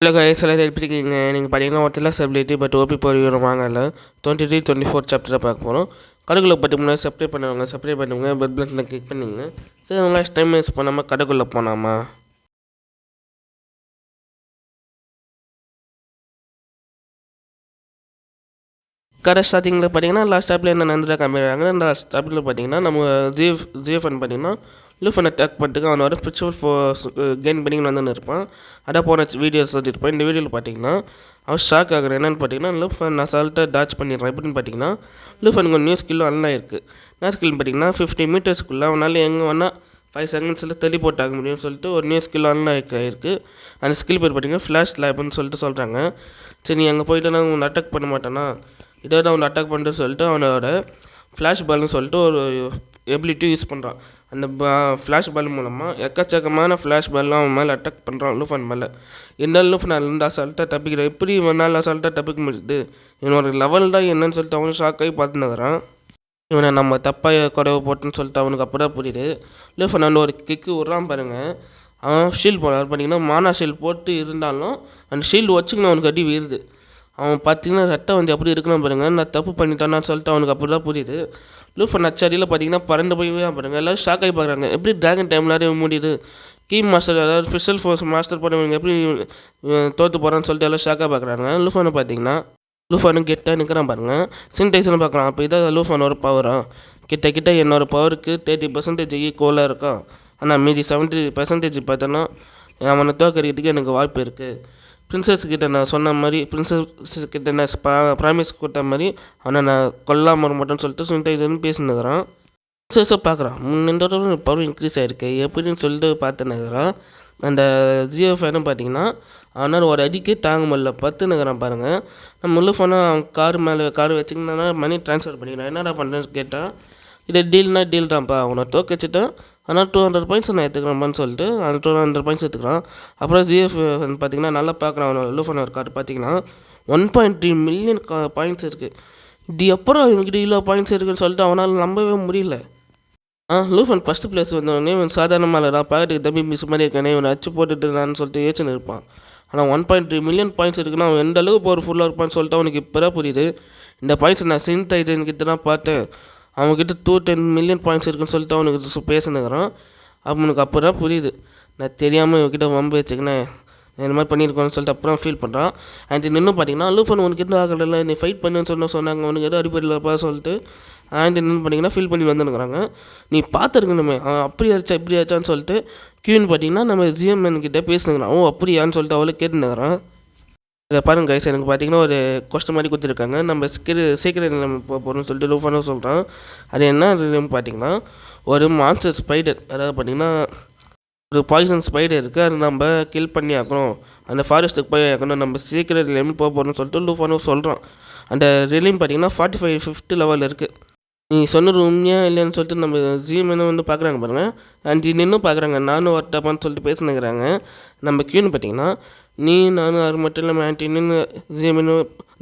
Hello guys, எல்லாரும் எப்படி இருக்கீங்க? நீங்கள் பார்த்தீங்கன்னா ஒருத்தர் ஸ்டெபிலிட்டி பட் ஓபி போகிற வாங்கல 23-24 சாப்டரை பார்க்க போகிறோம். கடைக்குள்ளே பற்றி முன்னாடி சப்ஸ்கிரைப் பண்ணுவாங்க பெல் பட்டனில் கிளிக் பண்ணிங்க. சரி, உங்களை டைம் வேஸ்ட் பண்ணாமல் கடைக்குள்ளே போனாமா. கடை ஸ்டார்டிங்கில் பார்த்தீங்கன்னா லாஸ்ட் ஸ்டாப்பில் என்ன நடந்துட்டு காமிக்கிறாங்க. அந்த ஸ்டாப்பில் பார்த்தீங்கன்னா நம்ம ஜிஎஃப்என் பார்த்தீங்கன்னா லூஃபனை டேக் பண்ணிட்டு அவனோட ஸ்பிரிச்சுவல் கெயின் பண்ணி வந்துன்னு இருப்பான். அதான் போன வீடியோஸ் வந்துருப்பான். இந்த வீடியோவில் பார்த்தீங்கன்னா அவன் ஷாக் ஆகுறேன். என்னென்னு பார்த்தீங்கன்னா லூஃபன் அசால்ட்டாக டாச் பண்ணிடுறான். எப்படின்னு பார்த்தீங்கன்னா லூஃபனுக்கு ஒரு நியூ ஸ்கில்லும் அன்லாம் இருக்குது. என்ன ஸ்கில் பார்த்தீங்கன்னா 50 மீட்டர்ஸ்க்குள்ளே அவனால் எங்கே வேணால் 5 செகண்ட்ஸில் தள்ளி போட்டாக முடியும்னு சொல்லிட்டு ஒரு நியூ ஸ்கில் அன்லாம் இருக்குது. அந்த ஸ்கில் பேர் பார்த்தீங்கன்னா ஃப்ளாஷ் லேப்னு சொல்லிட்டு சொல்கிறாங்க. சரி, நீ அங்கே போயிட்டு நான் உன்னை அட்டாக் பண்ண மாட்டேன்னா இதோட அவனை அட்டாக் பண்ணுறேன்னு சொல்லிட்டு அவனோட ஃப்ளாஷ் பால்னு சொல்லிட்டு ஒரு எபிலிட்டி யூஸ் பண்ணுறான். அந்த ஃப்ளாஷ் பால் மூலமாக எக்கச்சக்கமான ஃப்ளாஷ் பால்லாம் அவன் மேலே அட்டாக் பண்ணுறான் லூஃபன் மேலே. இருந்தாலும் லூஃபன் அதுலேருந்து அசால்ட்டாக தப்பிக்கிறான். எப்படி இவனால் அசால்ட்டாக தப்பிக்க முடியுது? இவனோட லெவல் தான் என்னன்னு சொல்லிட்டு அவனும் ஷாக்காகி பார்த்துனுக்குறான். இவனை நம்ம தப்பாக குறைவு போட்டுன்னு சொல்லிட்டு அவனுக்கு அப்போ தான் புரியுது. லூஃபன் அந்த ஒரு கிக்கு விட்றான் பாருங்கள். அவன் ஷீல்டு போடுறான். பார்த்தீங்கன்னா மானா ஷீல்டு போட்டு இருந்தாலும் அந்த ஷீல்டு வச்சுக்கணும் அவனுக்கு அடி வீருது. அவன் பார்த்தீங்கன்னா ரத்தம் வந்து எப்படி இருக்கணும் பாருங்கள். நான் தப்பு பண்ணிட்டான்னு சொல்லிட்டு அவனுக்கு அப்படி தான் புரியுது. லூஃபன் அச்சடியில் பார்த்தீங்கன்னா பறந்து போய் தான் பாருங்கள். எல்லோரும் ஷாக் ஆகி பார்க்குறாங்க. எப்படி ட்ராகன் டைம்லாரே முடியுது? கீம் மாஸ்டர், அதாவது ஸ்பெஷல் ஃபோர்ஸ் மாஸ்டர் போனவங்க எப்படி தோற்று போகிறான்னு சொல்லிட்டு எல்லாம் ஷாக்காக பார்க்குறாங்க. லூஃபனை பார்த்தீங்கன்னா லூஃபனும் கெட்டாக நிற்கிறான் பாருங்கள். சின்டைஸ்னு பார்க்கலாம். அப்போ இதான் லூஃபனோட பவரா? கிட்ட என்னோடய பவருக்கு 30% ஈக்குவலாக இருக்கும். ஆனால் மீதி 70% பார்த்தோன்னா அவனை தோக்கடிக்கிறதுக்கு எனக்கு வாய்ப்பு இருக்குது. பிரின்சஸ் கிட்ட நான் சொன்ன மாதிரி, பிரின்சஸ் கிட்ட நான் ப்ராமிஸ் கொடுத்த மாதிரி அவனை நான் கொல்லாமல் மாட்டேன்னு சொல்லிட்டு சின்டைசர்னு பேசினுக்கிறான். பிரின்சஸை பார்க்குறான். முன்னோட பவர் இன்க்ரீஸ் ஆகிருக்கு எப்படின்னு சொல்லிட்டு பார்த்துனுக்கிறான். அந்த ஜியோ ஃபேனும் பார்த்தீங்கன்னா அவனால் ஒரு அடிக்கே தாங்க முடியல பத்துனுக்கிறான் பாருங்கள். நம்ம லூஃபனை அவன் கார் வச்சுக்கினா மணி ட்ரான்ஸ்ஃபர் பண்ணிக்கிறான். என்னடா பண்ணுறேன்னு கேட்டால் இதை டீல் தான்ப்பா, அவனை தோக்கச்சிட்டான். ஆனால் 200 பாயிண்ட்ஸ் நான் எடுத்துக்கிறேன்ப்பான்னு சொல்லிட்டு அந்த 200 பாயிண்ட்ஸ் எடுத்துக்கிறான். அப்புறம் ஜிஎஃப் பார்த்தீங்கன்னா நல்லா பார்க்குறான். அவனோட லூஃபனோட கார்டு பார்த்தீங்கன்னா 1.3 மில்லியன் பாயிண்ட்ஸ் இருக்குது. இது அப்புறம் இவங்ககிட்ட இவ்வளோ பாயிண்ட்ஸ் இருக்குன்னு சொல்லிட்டு அவனால் நம்பவே முடியல. லூஃபன் ஃபஸ்ட்டு பிளேஸ் வந்தவொடனே இவன் சாதாரணமாக இல்லைடா, பாக்கெட்டுக்கு தம்பி மிஸ் மாதிரி இருக்கானே, இவனை அச்சு போட்டுட்டுறான்னு சொல்லிட்டு ஏச்சுன்னு இருப்பான். ஆனால் 1.3 மில்லியன் பாயிண்ட்ஸ் இருக்குன்னா அவன் எந்த அளவுக்கு பவர்ஃபுல்லாக இருப்பான்னு சொல்லிட்டு அவனுக்கு இப்போ தான் புரியுது. இந்த பாயிண்ட்ஸ் நான் சின்டைசன்கிட்ட தான் பார்த்தேன். அவன்கிட்ட 210 மில்லியன் பாயிண்ட்ஸ் இருக்குன்னு சொல்லிட்டு அவனுக்கு பேசினுக்கிறான். அவனுக்கு அப்போ தான் புரியுது, நான் தெரியாமல் இவன்கிட்ட வம்பு வச்சுக்கினேன், இந்த மாதிரி பண்ணியிருக்கோன்னு சொல்லிட்டு அப்புறம் ஃபீல் பண்ணுறான். அண்ட் இன்னும் பார்த்தீங்கன்னா லூஃபன் உனக்கிட்ட ஆகலை, நீ ஃபைட் பண்ணுன்னு சொன்னாங்க, அவனுக்கு எதுவும் அடிப்படையில்ப்பா சொல்லிட்டு அண்ட் இன்னும் பார்த்தீங்கன்னா ஃபீல் பண்ணி வந்துனுக்குறாங்க. நீ பார்த்துருக்கணுமே அவன் அப்படி ஆச்சா இப்படி ஆச்சான்னு சொல்லிட்டு கியூன்னு பார்த்தீங்கன்னா நம்ம ஜிஎம்என் கிட்டே பேசினுக்கிறான். அப்படியான்னு சொல்லிட்டு அவளை கேட்டுனுக்கிறான். இதை பாருங்க கைஸ், எனக்கு பார்த்தீங்கன்னா ஒரு கொஸ்டின் மாதிரி கொடுத்துருக்காங்க. நம்ம சீக்கிரம் நம்ம போகிறோம்னு சொல்லிட்டு லூஃபனும் சொல்கிறான். அது என்ன பார்த்தீங்கன்னா ஒரு மான்ஸ்டர் ஸ்பைடர், அதாவது பார்த்தீங்கன்னா ஒரு பாய்சன் ஸ்பைடர் இருக்குது, அது நம்ம கில் பண்ணி ஆக்கணும், அந்த ஃபாரஸ்ட்டுக்கு போய் ஆக்கணும், நம்ம சீக்கிரம் ரிலேம் போகிறோம்னு சொல்லிட்டு லூஃபனும் சொல்கிறான். அந்த ரிலேம் பார்த்தீங்கன்னா 45 லெவலில் இருக்குது. நீ சொன்னது உண்மையாக இல்லைன்னு சொல்லிட்டு நம்ம ஜிஎம்என்னு வந்து பார்க்குறாங்க பாருங்கள். அண்ட் இன்னும் பார்க்குறாங்க நானும் வரட்டாப்பான்னு சொல்லிட்டு பேசினுக்கிறாங்க. நம்ம கியூன்னு பார்த்தீங்கன்னா நீ நானும் அது மட்டும் இல்லாமல் ஆன்டின்னு ஜிஎம்என்னு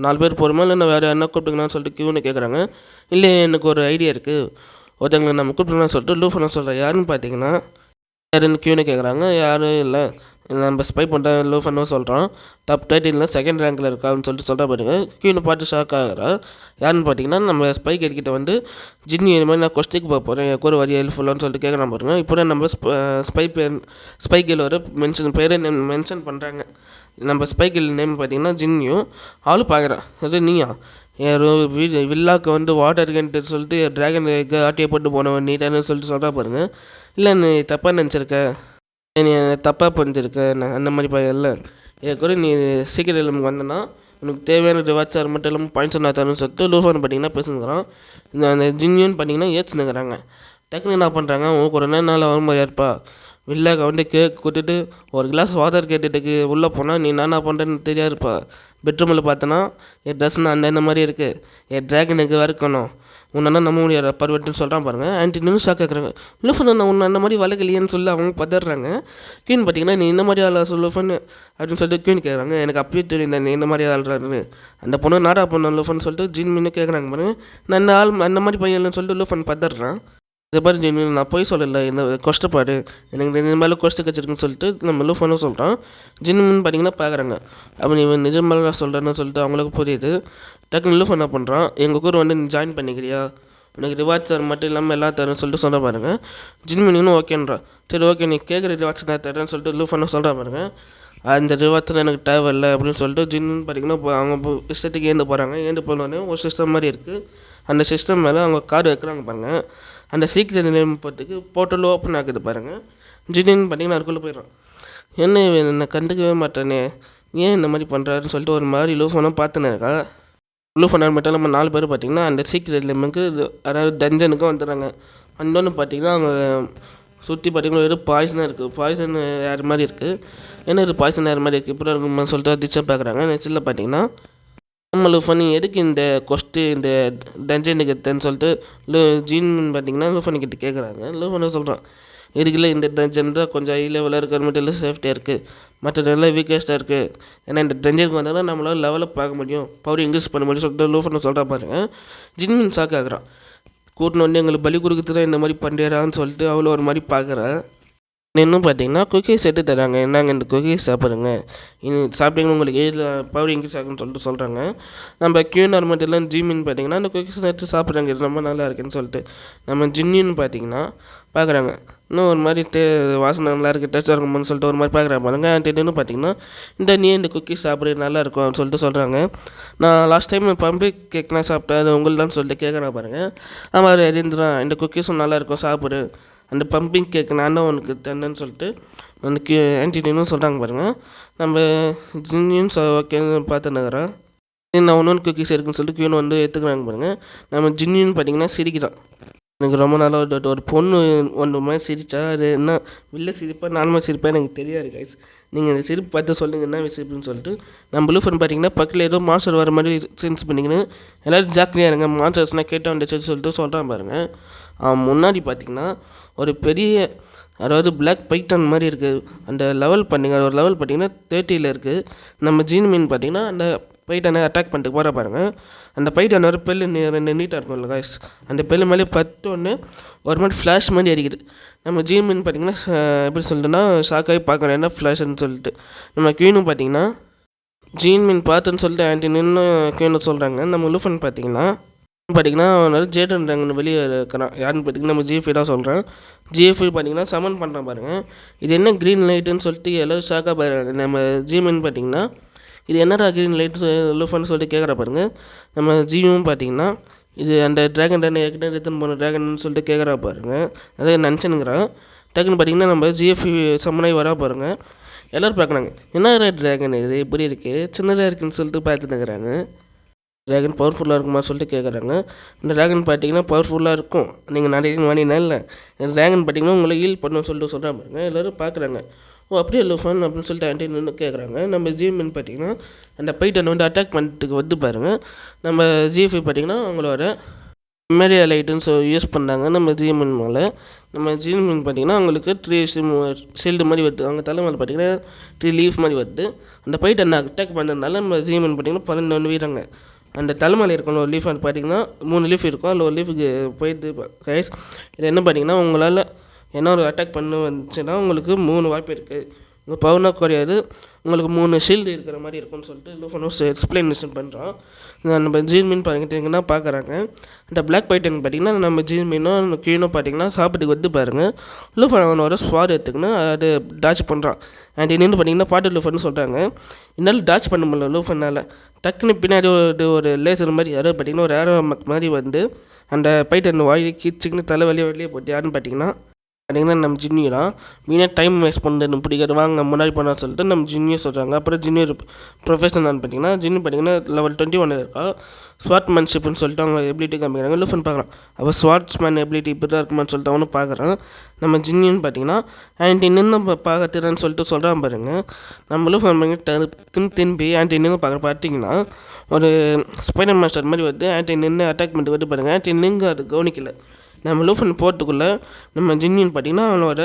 4 பேர் போகிறோமா இல்லை நான் வேறு என்ன கூப்பிட்டுங்கன்னு சொல்லிட்டு கியூன்னு கேட்குறாங்க. இல்லை எனக்கு ஒரு ஐடியா இருக்குது, ஒருத்தங்களை நம்ம கூப்பிட்டுங்கன்னு சொல்லிட்டு லூஃபனை சொல்கிறேன். யாருன்னு பார்த்தீங்கன்னா யாருன்னு கியூன்னு கேட்குறாங்க. யாரும் இல்லை, நம்ம ஸ்பை பண்ணுற லூஃபனும் சொல்கிறான். டாப் 13 செகண்ட் ரேங்கில் இருக்கான்னு சொல்லிட்டு சொல்கிறா பாருங்க. கியூன்னு பார்த்து ஷாக் ஆகிறா. யாருன்னு பார்த்தீங்கன்னா நம்ம ஸ்பை கிட்ட வந்து ஜின்னி இந்த மாதிரி நான் கொஸ்டிக்கு போக போகிறேன், எனக்கு ஒரு வரி ஹெல்ப்ஃபுல்லான்னு சொல்லிட்டு கேட்குறான் பாருங்க. இப்போ தான் நம்ம ஸ்பை கேல் ஒரு பேரை மென்ஷன் பண்ணுறாங்க. நம்ம ஸ்பை கேல் நேம் பார்த்தீங்கன்னா ஜின்னியும் அவளும் பார்க்குறான். அது நீயா யாரோ வில்லாக்கு வந்து வாட்டர் கேன்ட்டு சொல்லிட்டு ட்ராகன் ஆட்டியை போட்டு போனவன் நீட்டானு சொல்லிட்டு சொல்கிறா பாருங்க. இல்லை நீ தப்பாக நினச்சிருக்க, நீ தப்பாக புரிஞ்சிருக்க, நான் அந்த மாதிரி இல்லை, இதை கூட நீ சீக்கிரம் எல்லாம் வந்தேன்னா உனக்கு தேவையான ரிவார்ட்ஸ் அது மட்டும் இல்லாமல் பாயிண்ட்ஸ் நான் தரணும்னு சொல்லிட்டு லூஃபன் பார்த்தீங்கன்னா பேசுங்கிறான். அந்த ஜின்னியும் பார்த்தீங்கன்னா ஏச்சுனுங்கிறாங்க. டக்குன்னு என்ன பண்ணுறாங்க, உங்களுக்கு ஒரு நாள் வர மாதிரியா இருப்பா, வில்லாக்க வந்து கேக் கொடுத்துட்டு ஒரு கிளாஸ் வாட்டர் கேட்டுட்டுக்கு உள்ளே போனால் நீ என்ன பண்ணுறேன்னு தெரியாதுப்பா. பெட்ரூமில் பார்த்தோன்னா என் ட்ரெஸ்ன்னு அந்த மாதிரி இருக்குது, என் ட்ராகனுக்கு வறுக்கணும், உன்னா நம்ப முடியாத பருவட்டுன்னு சொல்கிறான் பாருங்கள். ஆன்டி நின்று ஷாக் கேட்குறாங்க. லூஃபன் நான் உன்னை அந்த மாதிரி வளர்க்கலையேன்னு சொல்லி அவங்க பதறாங்க. கியூன் பார்த்தீங்கன்னா நீ இந்த மாதிரி ஆள் லூஃபன் அப்படின்னு சொல்லிட்டு கியூன் கேட்குறாங்க. எனக்கு அப்பயே தெரியும் நீ இந்த மாதிரி ஆள்றாருன்னு. அந்த பொண்ணு நாடா பொண்ணு லூஃபன் சொல்லிட்டு ஜின் மீன் கேட்குறாங்க பாருங்கள். நான் அந்த மாதிரி பையன்னு சொல்லிட்டு லூஃபன் பதறான். இதை பாரு ஜென்யூன் நான் போய் சொல்லலை இந்த கஷ்டப்பாடு எனக்கு இந்த மேலே கஷ்டம் கச்சிருக்குன்னு சொல்லிட்டு நம்ம லூஃபனும் சொல்கிறான். ஜின்னு பார்த்தீங்கன்னா பார்க்குறாங்க. அப்போ நீ நிஜமாக சொல்கிறேன்னு சொல்லிட்டு அவங்களுக்கு புரியுது. டக்குன்னு லூஃப் என்ன பண்ணுறான், எங்கள் கூட வந்து நீ ஜாயின் பண்ணிக்கிறியா, உனக்கு ரிவார்ட்ஸ் தர மட்டும் இல்லாமல் எல்லாம் தரேன்னு சொல்லிட்டு சொல்ல பாருங்க. ஜின்மினியும் ஓகேன்றா. சரி ஓகே நீ கேட்குற ரிவார்ட்ஸ் தான் தரேன்னு சொல்லிட்டு லூஃபனும் சொல்கிறா பாருங்க. அந்த ரிவார்ட்ஸில் எனக்கு தேவையில்லை அப்படின்னு சொல்லிட்டு ஜின்னு பார்த்தீங்கன்னா இப்போ அவங்க இஷ்டத்துக்கு ஏந்து போகிறாங்க. ஏந்து போனோடனே ஒரு சிஸ்டம் மாதிரி இருக்குது. அந்த சிஸ்டம் மேலே அவங்க கார்டு வைக்கிறாங்க பாருங்கள். அந்த சீக்கிரம் நிலைப்பத்துக்கு போர்ட்டல் ஓப்பன் ஆகுது பாருங்கள். ஜின்னு பார்த்தீங்கன்னா அதுக்குள்ளே போயிடுறான். என்ன என்னை கண்டுக்கவே மாட்டேனே, ஏன் இந்த மாதிரி பண்ணுறாருன்னு சொல்லிட்டு ஒரு மாதிரி லூஃபனும் பார்த்துன்னு இருக்கா. லூஃபனர் மட்டும் நம்ம 4 பேர் பார்த்திங்கன்னா அந்த சீக்கிரம் லிமிக்கு அதாவது டஞ்சனுக்கும் வந்துடுறாங்க. வந்தோன்னு பார்த்திங்கன்னா அவங்க சுற்றி பார்த்திங்கன்னா வெறும் பாய்சனாக இருக்குது. பாய்சன் ஏர் மாதிரி இருக்குது. என்ன இது பாய்சன் ஏர் மாதிரி இருக்குது இப்படி இருக்குன்னு சொல்லிட்டு அதிர்ச்சியாக பார்க்குறாங்க. நெக்ஸ்ட்டில் பார்த்திங்கன்னா நம்ம லூஃபனி எதுக்கு இந்த இந்த டஞ்சனுக்கு எடுத்தேன்னு சொல்லிட்டு ஜீன் பார்த்திங்கன்னா லூஃபனிக்கிட்ட கேட்குறாங்க. லூஃபனி சொல்கிறான், இதுக்குள்ள இந்த டஞ்சன் தான் கொஞ்சம் ஹை லெவலில் இருக்கிற மட்டும் இல்லை சேஃப்டியாக இருக்குது, மற்ற நல்லா வீக்கஸ்ட்டாக இருக்குது. ஏன்னா இந்த டஞ்சனுக்கு வந்தால் தான் நம்மளால் லெவலில் பார்க்க முடியும், பவர் இன்க்ரீஸ் பண்ண முடியும் சொல்லிட்டு லூஃபனை சொல்கிறா பாருங்க. ஜின்மின் ஷாக் ஆகுறான். கூட்டின்னு வந்து எங்களுக்கு பலி கொடுக்குறதுல இந்த மாதிரி பண்ணுறான்னு சொல்லிட்டு அவ்வளோ ஒரு மாதிரி பார்க்குறேன். இன்னும் பார்த்தீங்கன்னா குக்கீஸ் எடுத்து தராங்க. என்னங்க இந்த குக்கீஸ் சாப்பிடுங்க, இன்னும் சாப்பிட்டீங்கன்னா உங்களுக்கு ஏஜில் பவர் இன்க்ரீஸ் ஆகுன்னு சொல்லிட்டு சொல்கிறாங்க. நம்ம கியூனர் மட்டும் ஜிமின்னு பார்த்தீங்கன்னா அந்த குக்கீஸ் எடுத்து சாப்பிட்றாங்க, இது ரொம்ப நல்லா இருக்குன்னு சொல்லிட்டு. நம்ம ஜின்னின்னு பார்த்தீங்கன்னா பார்க்குறாங்க. இன்னும் ஒரு மாதிரி வாசனை நல்லா இருக்குது, டேஸ்ட்டாக இருக்கும்னு சொல்லிட்டு ஒரு மாதிரி பார்க்குறாங்க பாருங்க. திடீர்னு பார்த்தீங்கன்னா இந்த குக்கீஸ் சாப்பிட்றது நல்லா இருக்கும் சொல்லிட்டு சொல்கிறாங்க. நான் லாஸ்ட் டைம் பம்பி கேக்லாம் சாப்பிட்டேன், அது உங்கள்தான் சொல்லிட்டு கேட்குறேன் பாருங்கள். ஆமாம் எரிந்துடும், இந்த குக்கீஸும் நல்லாயிருக்கும் சாப்பிடு, அந்த பம்பிங் கேக் நான் தான் உனக்கு தந்தேன்னு சொல்லிட்டு அந்த ஆன்டினியும் சொல்கிறாங்க பாருங்கள். நம்ம ஜின்னியும் ஓகேன்னு பார்த்துன்னுக்குறேன். நான் ஒன்று குக்கீஸ் இருக்குன்னு சொல்லிட்டு கியூன் வந்து எடுத்துக்கிறாங்க பாருங்கள். நம்ம ஜின்னின்னு பார்த்தீங்கன்னா சிரிக்கிறான். எனக்கு ரொம்ப நாளாக ஒரு பொண்ணு ஒன்று மாதிரி சிரித்தா அது என்ன வெளில சிரிப்பாக நார்மலாக சிரிப்பாக எனக்கு தெரியாது கைஸ். நீங்கள் இந்த சிரிப்பு பார்த்து சொல்லுங்கள் என்ன சிரிப்புன்னு சொல்லிட்டு. நம்ம லூஃபன் பார்த்தீங்கன்னா பக்கத்தில் ஏதோ மாஸ்டர் வர மாதிரி சென்ஸ் பண்ணிக்கணும். எல்லோரும் ஜாக்கிரதையாக இருங்க, மாஸ்டர்ஸ்னால் கேட்டால் வந்துச்சு சொல்லிட்டு சொல்கிறான் பாருங்கள். முன்னாடி பார்த்திங்கன்னா ஒரு பெரிய அதாவது பிளாக் பைட்டன் மாதிரி இருக்குது. அந்த லெவல் பண்ணிங்க ஒரு லெவல் பார்த்திங்கன்னா 30 இருக்குது. நம்ம ஜீன்மின் பார்த்திங்கன்னா அந்த பைட்டனை அட்டாக் பண்ணிட்டு போகிற பாருங்கள். அந்த பைட்டன் ஒரு பெல்லு 2 நீட்டாக இருக்கும்ல காய்ஸ், அந்த பெல்லு மேலே பத்தொன்று ஒரு மாதிரி ஃப்ளாஷ் மாதிரி அடிக்குது. நம்ம ஜீன்மின் பார்த்திங்கன்னா எப்படி சொல்லிட்டுனா ஷாக்காகி பார்க்குறேன் என்ன ஃப்ளாஷ்ன்னு சொல்லிட்டு. நம்ம குவீனும் பார்த்திங்கன்னா ஜீன்மின் பார்த்துன்னு சொல்லிட்டு ஆன்டின்னு குவீனு சொல்கிறாங்க. நம்ம லூஃபன் பார்த்திங்கன்னா ஜேடன் ரேங்கன்னு வெளியே இருக்கிறான். யாருன்னு பார்த்திங்கன்னா நம்ம ஜிஎஃப்ஐ தான் சொல்கிறேன். ஜிஎஃப்ஐ பார்த்திங்கன்னா சமன் பண்ணுறான் பாருங்கள். இது என்ன க்ரீன் லைட்டுன்னு சொல்லிட்டு எல்லோரும் ஷாக்காக பாருங்க. நம்ம ஜிஎம்னு பார்த்திங்கன்னா இது என்னடா க்ரீன் லைட்டு லூஃபன்னு சொல்லிட்டு கேட்குற பாருங்க. நம்ம ஜியும் பார்த்திங்கன்னா இது அந்த ட்ராகன் டன் ஏற்கனவே எடுத்துன்னு போன ட்ராகன்னு சொல்லிட்டு கேட்குறா பாருங்க. அதே நினச்சினுங்கிறான். டக்குன்னு பார்த்திங்கன்னா நம்ம ஜிஎஃப்ஐ சம்மனாகி வரா பாருங்கள். எல்லோரும் பார்க்குறாங்க, என்ன ட்ராகன் இது இப்படி இருக்குது சின்னதாக இருக்குன்னு சொல்லிட்டு பார்த்துன்னுக்குறாங்க. ட்ராகன் பவர்ஃபுல்லாக இருக்குமா சொல்லிட்டு கேட்குறாங்க. இந்த ட்ராகன் பார்த்தீங்கன்னா பவர்ஃபுல்லாக இருக்கும், நீங்கள் நிறைய வாங்கினா இல்லை, இந்த ட்ராகன் பார்த்தீங்கன்னா உங்களை ஹீல் பண்ணணும்னு சொல்லிட்டு சொல்கிறா பாருங்க. எல்லோரும் பார்க்குறாங்க. ஓ அப்படியே லூஃபன் அப்படின்னு சொல்லிட்டு ஆன்டின்னு கேட்குறாங்க. நம்ம ஜிஎம்னு பார்த்தீங்கன்னா அந்த பைட்டன் வந்து அட்டாக் பண்ணுறதுக்கு வந்து பாருங்கள். நம்ம ஜிஎஃப்ஐ பார்த்தீங்கன்னா அவங்களோட மெமரியா லைட்டுன்னு யூஸ் பண்ணாங்க நம்ம ஜிஎம்என் மேலே. நம்ம ஜிஎம்என் பார்த்தீங்கன்னா அவங்களுக்கு 3 ஷீல்டு மாதிரி வருது. அவங்க தலை மேலே பார்த்தீங்கன்னா 3 லீஃப் மாதிரி வருது. அந்த பைட்டன் அட்டாக் பண்ணுறதுனால நம்ம ஜிஎம்என் பார்த்தீங்கன்னா 12 வீராங்க. அந்த தலைமையில் இருக்கணும் ஒரு லீஃப் அது பார்த்திங்கன்னா 3 லீஃப் இருக்கும். அதில் ஒரு லீஃபுக்கு போயிட்டு கைஸ் இது என்ன பார்த்திங்கன்னா உங்களால் என்ன ஒரு அட்டாக் பண்ண வந்துச்சுன்னா உங்களுக்கு 3 வாய்ப்பு இருக்குது. உங்கள் பவர்னா குறையாது, உங்களுக்கு 3 ஷீல்டு இருக்கிற மாதிரி இருக்கும்னு சொல்லிட்டு லூஃபனும் எக்ஸ்பிளனேஷன் பண்ணுறான். நம்ம ஜீன்மின் பார்த்தீங்கன்னா பார்க்குறாங்க. அந்த பிளாக் பைட்டன் பார்த்திங்கன்னா நம்ம ஜீன்மினும் அந்த கியூனும் பார்த்திங்கன்னா சாப்பிட்டுக்கு வந்து பாருங்கள். லூஃபன் அவனோட ஸ்வாட் எடுத்துக்கின்னு அது டாச் பண்ணுறான். அண்ட் இன்னும் பார்த்திங்கன்னா பாட்டு லூஃபன்னு சொல்கிறாங்க. என்னால் டாச் பண்ண முடியல லூஃபனால். டக்குன்னு பின்னாடி ஒரு லேசர் மாதிரி யாரோ பார்த்திங்கன்னா ஒரு ஏரோ மாதிரி வந்து அந்த பைட்டன் வாய் கீச்சிக்கின்னு தலை வெளியே போட்டு யாருன்னு பார்த்திங்கன்னா நம்ம ஜின்னியும் மீனாக டைம் வேஸ்ட் பண்ணுறது பிடிக்காது வாங்க முன்னாடி போனால் சொல்லிட்டு நம்ம ஜின்னியும் சொல்கிறாங்க. அப்புறம் ஜின்னியர் ப்ரொஃபஷன் பார்த்தீங்கன்னா ஜின்னி பார்த்திங்கன்னா லெவல் 21 இருக்கா. ஸ்வாட்மேன்ஷிப்னு சொல்லிட்டு அவங்க எபிலிட்டி காமிக்கிறாங்க. லூஃபன் பார்க்குறான். அப்போ ஸ்வாட்ஸ்மேன் எபிலிட்டி இப்படி தான் இருக்குமான்னு சொல்லிட்டு அவனும் பார்க்குறான். நம்ம ஜின்னின்னு பார்த்தீங்கன்னா ஆன்டின்னு பார்க்கறேன்னு சொல்லிட்டு சொல்கிறான் பாருங்க. நம்ம லூஃபன் டக்குன்னு திரும்பி ஆன்டின்னு பார்த்தீங்கன்னா ஒரு ஸ்பைடர் மாஸ்டர் மாதிரி வந்து ஆன்டின்னு அட்டாக் பண்ணிட்டு வந்து பாருங்கள். ஆன்டின்னு அது கவனிக்கல. நம்ம லூஃபன் போகிறதுக்குள்ளே நம்ம ஜின்னின்னு பார்த்திங்கன்னா அவனோட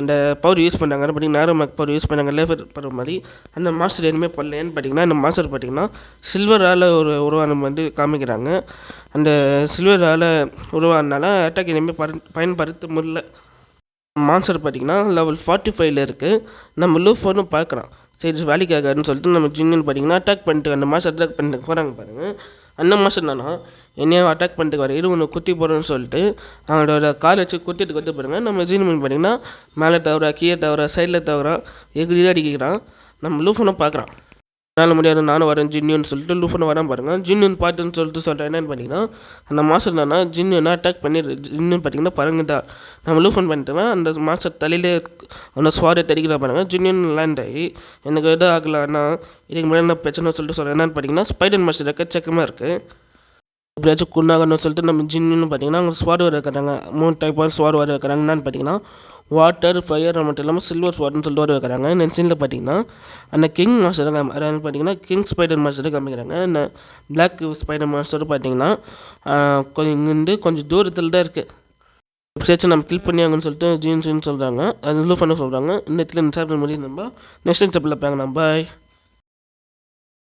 அந்த பவர் யூஸ் பண்ணாங்க பார்த்தீங்கன்னா நேரோ மேக் பவர் யூஸ் பண்ணாங்க லேஃபர் பவர் மாதிரி அந்த மாஸ்டர் எதுவுமே பண்ணலன்னு பார்த்தீங்கன்னா இந்த மாஸ்டர் பார்த்தீங்கன்னா சில்வரால் ஒரு உருவானம் வந்து காமிக்கிறாங்க. அந்த சில்வரால் உருவானனால அட்டாக் இனிமே பயன்படுத்த முடியல. மான்ஸ்டர் பார்த்தீங்கன்னா லெவல் 45 இருக்குது. நம்ம லூஃபோன்னு பார்க்குறோம். சரி வேலைக்கு ஆகாதுன்னு சொல்லிட்டு நம்ம ஜின்னு பார்த்தீங்கன்னா அட்டாக் பண்ணிட்டு அந்த மாஸ்டர் அட்டாக் பண்ணிட்டு போகிறாங்க பாருங்கள். அந்த மாஸ்டர் என்னன்னா என்னையும் அட்டாக் பண்ணிட்டு வர இரு ஒன்று குத்தி போகிறோன்னு சொல்லிட்டு அவனோட கால் வச்சு குத்திட்டு பாருங்கள். நம்ம ஜின்னு பார்த்தீங்கன்னா மேலே தவிர கீழே தவிர சைடில் தவிர எகிரி அடிக்கிறான். நம்ம லூஃபோனும் பார்க்குறான். என்னால் முடியாது நானும் வரேன் ஜின்னுன்னு சொல்லிட்டு லூஃபோன்னு வரேன் பாருங்கள். ஜின்னுன்னு பார்த்துன்னு சொல்லிட்டு என்னென்னு பார்த்தீங்கன்னா அந்த மாஸ்டர் என்னன்னா ஜின்னு அட்டாக் பண்ணிடுது. ஜின்னு பார்த்தீங்கன்னா பறங்குதா நம்ம லூஃபோன் பண்ணிட்டோம்னா அந்த மாஸ்டர் தலையிலே அந்த ஸ்வாரை தடிக்கிற பாருங்க. ஜின்னு லேண்ட் ஆகி எனக்கு எதாவது ஆகலான்னா இதுக்கு முன்னாடி என்ன பிரச்சனை சொல்லிட்டு சொல்கிறேன். என்னென்னு பார்த்தீங்கன்னா ஸ்பைடர் மாஸ்டர் எக்கச்சக்கமாக இருக்குது. எப்படியாச்சும் குன்னாகணும்னு சொல்லிட்டு நம்ம ஜின்னு பார்த்தீங்கன்னா அவங்க ஸ்வாட் வர வைக்கிறாங்க. 3 டைப் ஆஃப் ஸ்வாட் வர வைக்கிறாங்க. என்னென்னு பார்த்தீங்கன்னா வாட்டர் ஃபயர் மட்டும் இல்லாமல் சில்வர் ஸ்வாட்னு சொல்லிட்டு வர வைக்கிறாங்க. இந்த சீனில் பார்த்தீங்கன்னா அந்த கிங் மாஸ்டர் அதாவது பார்த்தீங்கன்னா கிங் ஸ்பைடர் மாஸ்டர் காமிக்கிறாங்க. இந்த பிளாக் ஸ்பைடர் மாஸ்டர் பார்த்தீங்கன்னா கொஞ்சம் தூரத்தில் தான் இருக்குது. எப்படியாச்சும் நம்ம கில் பண்ணியாங்கன்னு சொல்லிட்டு ஜீன்ஸ்ன்னு சொல்கிறாங்க. அது லூஃப் பண்ண சொல்கிறாங்க. இந்த இடத்துல சாப்பிட முடியும். நம்ம நெக்ஸ்ட் சாப்பிடல பாருங்க. பாய்.